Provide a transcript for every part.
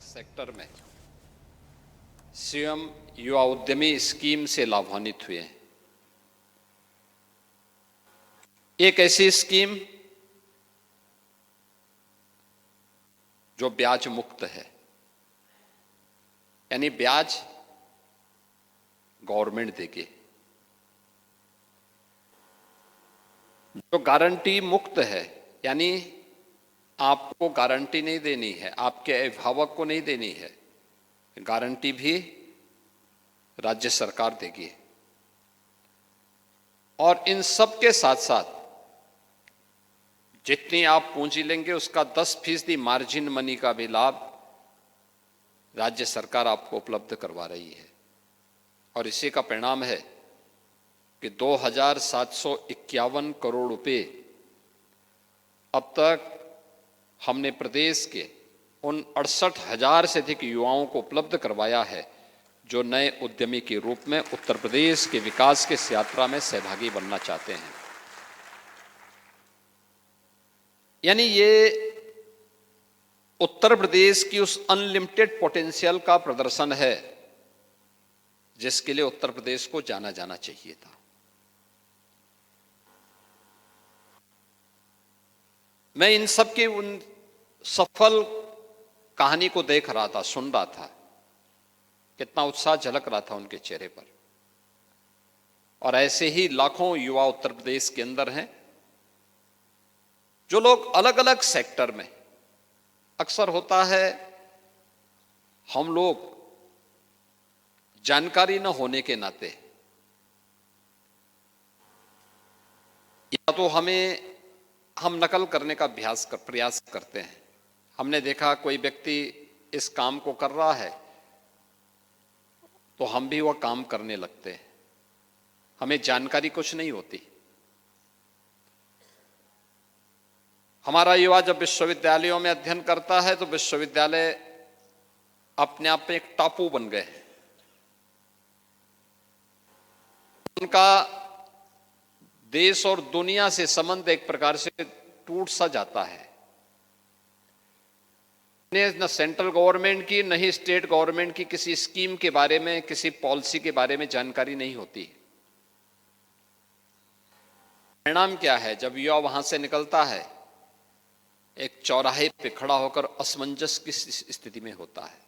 Sector में CM युवा उद्यमी स्कीम से लाभान्वित हुए हैं। एक ऐसी स्कीम जो ब्याज मुक्त है, यानी ब्याज गवर्नमेंट देगी। जो गारंटी मुक्त है, यानी आपको गारंटी नहीं देनी है, आपके अभिभावक को नहीं देनी है, गारंटी भी राज्य सरकार देगी। और इन सब के साथ साथ जितनी आप पूंजी लेंगे उसका 10% मार्जिन मनी का भी लाभ राज्य सरकार आपको उपलब्ध करवा रही है। और इसी का परिणाम है कि 2751 करोड़ रुपए अब तक हमने प्रदेश के उन 68,000 से अधिक युवाओं को उपलब्ध करवाया है जो नए उद्यमी के रूप में उत्तर प्रदेश के विकास की इस यात्रा में सहभागी बनना चाहते हैं। यानी ये उत्तर प्रदेश की उस अनलिमिटेड पोटेंशियल का प्रदर्शन है जिसके लिए उत्तर प्रदेश को जाना जाना चाहिए था। मैं इन सब की उन सफल कहानी को देख रहा था, सुन रहा था, कितना उत्साह झलक रहा था उनके चेहरे पर। और ऐसे ही लाखों युवा उत्तर प्रदेश के अंदर हैं जो लोग अलग अलग सेक्टर में, अक्सर होता है हम लोग जानकारी न होने के नाते या तो हम नकल करने का प्रयास करते हैं। हमने देखा कोई व्यक्ति इस काम को कर रहा है तो हम भी वह काम करने लगते हैं, हमें जानकारी कुछ नहीं होती। हमारा युवा जब विश्वविद्यालयों में अध्ययन करता है तो विश्वविद्यालय अपने आप में एक टापू बन गए हैं। उनका देश और दुनिया से संबंध एक प्रकार से टूट सा जाता है। न सेंट्रल गवर्नमेंट की न ही स्टेट गवर्नमेंट की किसी स्कीम के बारे में, किसी पॉलिसी के बारे में जानकारी नहीं होती। परिणाम क्या है? जब युवा वहां से निकलता है एक चौराहे पे खड़ा होकर असमंजस की स्थिति में होता है।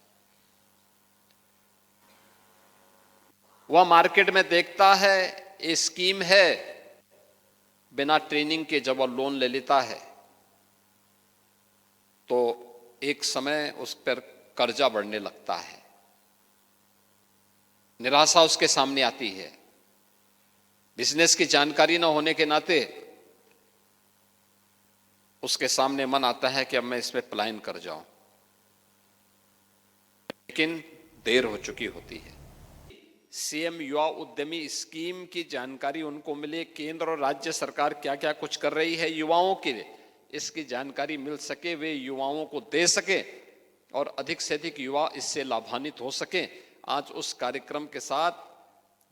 वह मार्केट में देखता है ये स्कीम है, बिना ट्रेनिंग के जब वह लोन ले लेता है तो एक समय उस पर कर्जा बढ़ने लगता है, निराशा उसके सामने आती है। बिजनेस की जानकारी न होने के नाते उसके सामने मन आता है कि अब मैं इसमें पलायन कर जाऊं, लेकिन देर हो चुकी होती है। सीएम युवा उद्यमी स्कीम की जानकारी उनको मिले, केंद्र और राज्य सरकार क्या क्या कुछ कर रही है युवाओं के लिए, इसकी जानकारी मिल सके, वे युवाओं को दे सके और अधिक से अधिक युवा इससे लाभान्वित हो सके। आज उस कार्यक्रम के साथ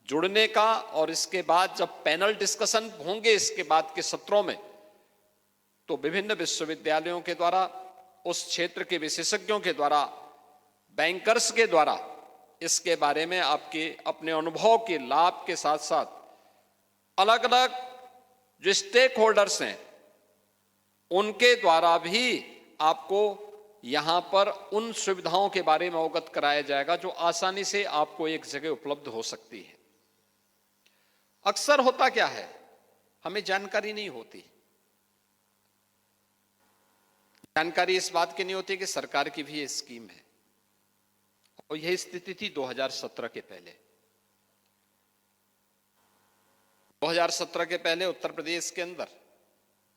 जुड़ने का और इसके बाद जब पैनल डिस्कशन होंगे इसके बाद के सत्रों में, तो विभिन्न विश्वविद्यालयों के द्वारा, उस क्षेत्र के विशेषज्ञों के द्वारा, बैंकर्स के द्वारा इसके बारे में आपके अपने अनुभव के लाभ के साथ साथ अलग अलग जो स्टेक होल्डर्स हैं उनके द्वारा भी आपको यहां पर उन सुविधाओं के बारे में अवगत कराया जाएगा जो आसानी से आपको एक जगह उपलब्ध हो सकती है। अक्सर होता क्या है, हमें जानकारी नहीं होती। जानकारी इस बात की नहीं होती कि सरकार की भी ये स्कीम है। और यही स्थिति थी 2017 के पहले। 2017 के पहले उत्तर प्रदेश के अंदर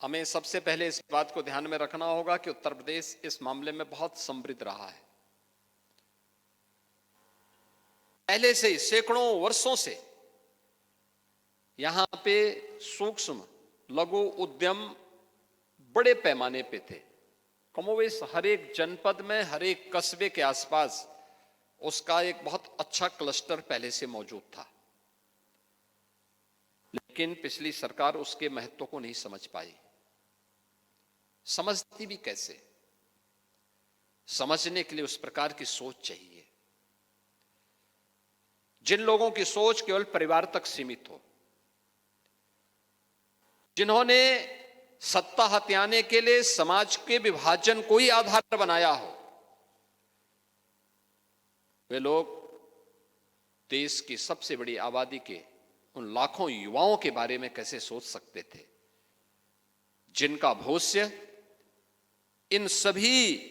हमें सबसे पहले इस बात को ध्यान में रखना होगा कि उत्तर प्रदेश इस मामले में बहुत समृद्ध रहा है। पहले से ही सैकड़ों वर्षों से यहां पे सूक्ष्म लघु उद्यम बड़े पैमाने पे थे। कमोवेश हर एक जनपद में, हर एक कस्बे के आसपास उसका एक बहुत अच्छा क्लस्टर पहले से मौजूद था। लेकिन पिछली सरकार उसके महत्व को नहीं समझ पाई। समझती भी कैसे? समझने के लिए उस प्रकार की सोच चाहिए, जिन लोगों की सोच केवल परिवार तक सीमित हो, जिन्होंने सत्ता हथियाने के लिए समाज के विभाजन को ही आधार बनाया हो, वे लोग देश की सबसे बड़ी आबादी के उन लाखों युवाओं के बारे में कैसे सोच सकते थे, जिनका भविष्य इन सभी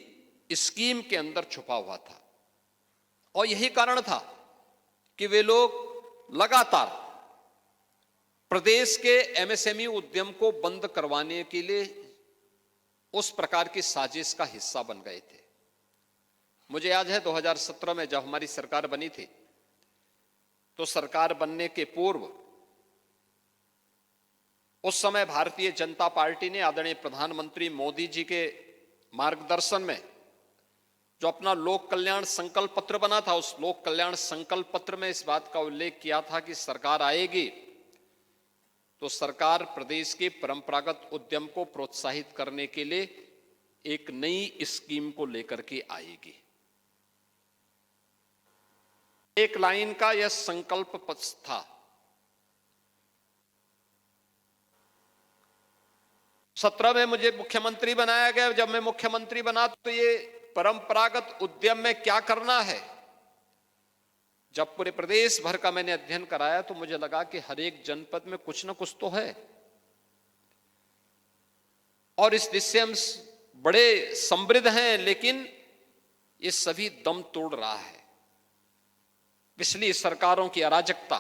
स्कीम के अंदर छुपा हुआ था। और यही कारण था कि वे लोग लगातार प्रदेश के एमएसएमई उद्यम को बंद करवाने के लिए उस प्रकार की साजिश का हिस्सा बन गए थे। मुझे याद है 2017 में जब हमारी सरकार बनी थी, तो सरकार बनने के पूर्व उस समय भारतीय जनता पार्टी ने आदरणीय प्रधानमंत्री मोदी जी के मार्गदर्शन में जो अपना लोक कल्याण संकल्प पत्र बना था, उस लोक कल्याण संकल्प पत्र में इस बात का उल्लेख किया था कि सरकार आएगी तो सरकार प्रदेश के परंपरागत उद्यम को प्रोत्साहित करने के लिए एक नई स्कीम को लेकर के आएगी। एक लाइन का यह संकल्प पत्र था। 17 में मुझे मुख्यमंत्री बनाया गया। जब मैं मुख्यमंत्री बना तो ये परंपरागत उद्यम में क्या करना है, जब पूरे प्रदेश भर का मैंने अध्ययन कराया तो मुझे लगा कि हर एक जनपद में कुछ ना कुछ तो है और इस दिशा में बड़े समृद्ध हैं, लेकिन ये सभी दम तोड़ रहा है। पिछली सरकारों की अराजकता,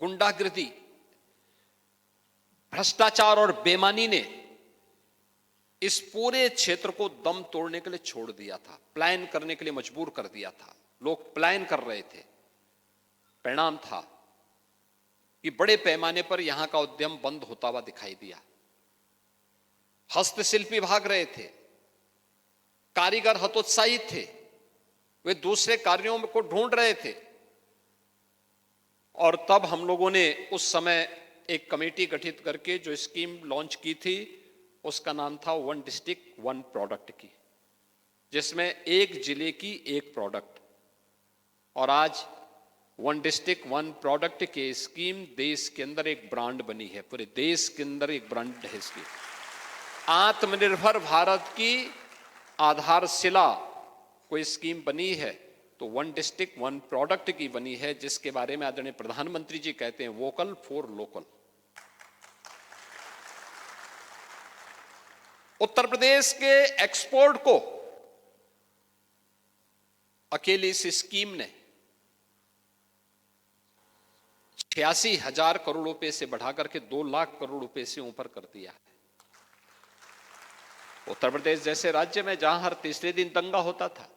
गुंडागिर्दी, भ्रष्टाचार और बेईमानी ने इस पूरे क्षेत्र को दम तोड़ने के लिए छोड़ दिया था, प्लान करने के लिए मजबूर कर दिया था। लोग प्लान कर रहे थे। परिणाम था कि बड़े पैमाने पर यहां का उद्यम बंद होता हुआ दिखाई दिया। हस्तशिल्पी भाग रहे थे, कारीगर हतोत्साहित थे, वे दूसरे कार्यों को ढूंढ रहे थे। और तब हम लोगों ने उस समय एक कमेटी गठित करके जो स्कीम लॉन्च की थी, उसका नाम था वन डिस्ट्रिक्ट वन प्रोडक्ट की, जिसमें एक जिले की एक प्रोडक्ट। और आज वन डिस्ट्रिक्ट वन प्रोडक्ट के स्कीम देश के अंदर एक ब्रांड बनी है, पूरे देश के अंदर एक ब्रांड है इसकी। आत्मनिर्भर भारत की आधारशिला कोई स्कीम बनी है तो वन डिस्ट्रिक्ट वन प्रोडक्ट की बनी है, जिसके बारे में आदरणीय प्रधानमंत्री जी कहते हैं vocal for local. Uttar Pradesh के एक्सपोर्ट को अकेली इस स्कीम ने 86,000 करोड़ रुपए से बढ़ाकर के 2 लाख करोड़ रुपए से ऊपर कर दिया है। उत्तर प्रदेश जैसे राज्य में जहां हर तीसरे दिन दंगा होता था,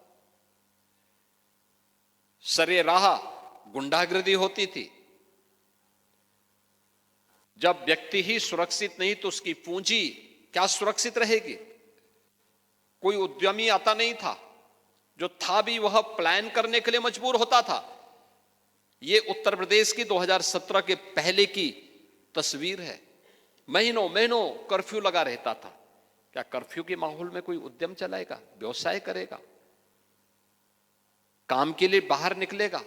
सरेराह गुंडागिर्दी होती थी, जब व्यक्ति ही सुरक्षित नहीं तो उसकी पूंजी क्या सुरक्षित रहेगी। कोई उद्यमी आता नहीं था, जो था भी वह प्लान करने के लिए मजबूर होता था। ये उत्तर प्रदेश की 2017 के पहले की तस्वीर है। महीनों महीनों कर्फ्यू लगा रहता था। क्या कर्फ्यू के माहौल में कोई उद्यम चलाएगा, व्यवसाय करेगा, काम के लिए बाहर निकलेगा?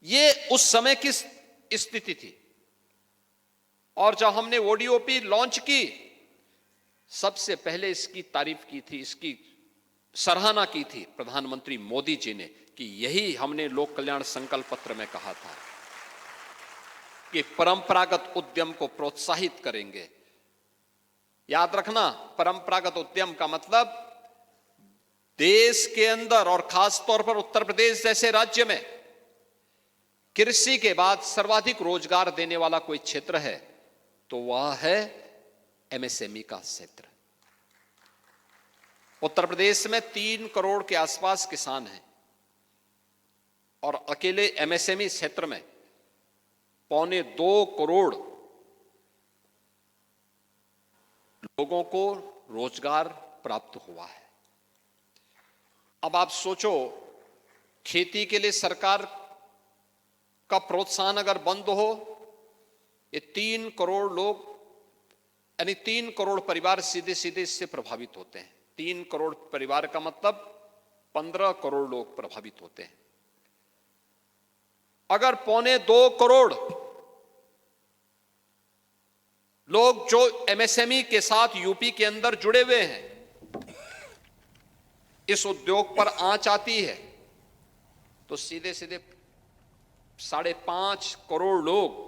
ये उस समय की स्थिति थी। और जब हमने ओडीओपी लॉन्च की, सबसे पहले इसकी तारीफ की थी, इसकी सराहना की थी प्रधानमंत्री मोदी जी ने, कि यही हमने लोक कल्याण संकल्प पत्र में कहा था कि परंपरागत उद्यम को प्रोत्साहित करेंगे। याद रखना, परंपरागत उद्यम का मतलब देश के अंदर और खास तौर पर उत्तर प्रदेश जैसे राज्य में कृषि के बाद सर्वाधिक रोजगार देने वाला कोई क्षेत्र है तो वह है एमएसएमई का क्षेत्र। उत्तर प्रदेश में 3 करोड़ के आसपास किसान हैं और अकेले एमएसएमई क्षेत्र में 1.25 करोड़ लोगों को रोजगार प्राप्त हुआ है। अब आप सोचो, खेती के लिए सरकार का प्रोत्साहन अगर बंद हो, ये 3 करोड़ लोग यानी 3 करोड़ परिवार सीधे सीधे इससे प्रभावित होते हैं। 3 करोड़ परिवार का मतलब 15 करोड़ लोग प्रभावित होते हैं। अगर 1.25 करोड़ लोग जो एमएसएमई के साथ यूपी के अंदर जुड़े हुए हैं, इस उद्योग पर आंच आती है तो सीधे सीधे 5.5 करोड़ लोग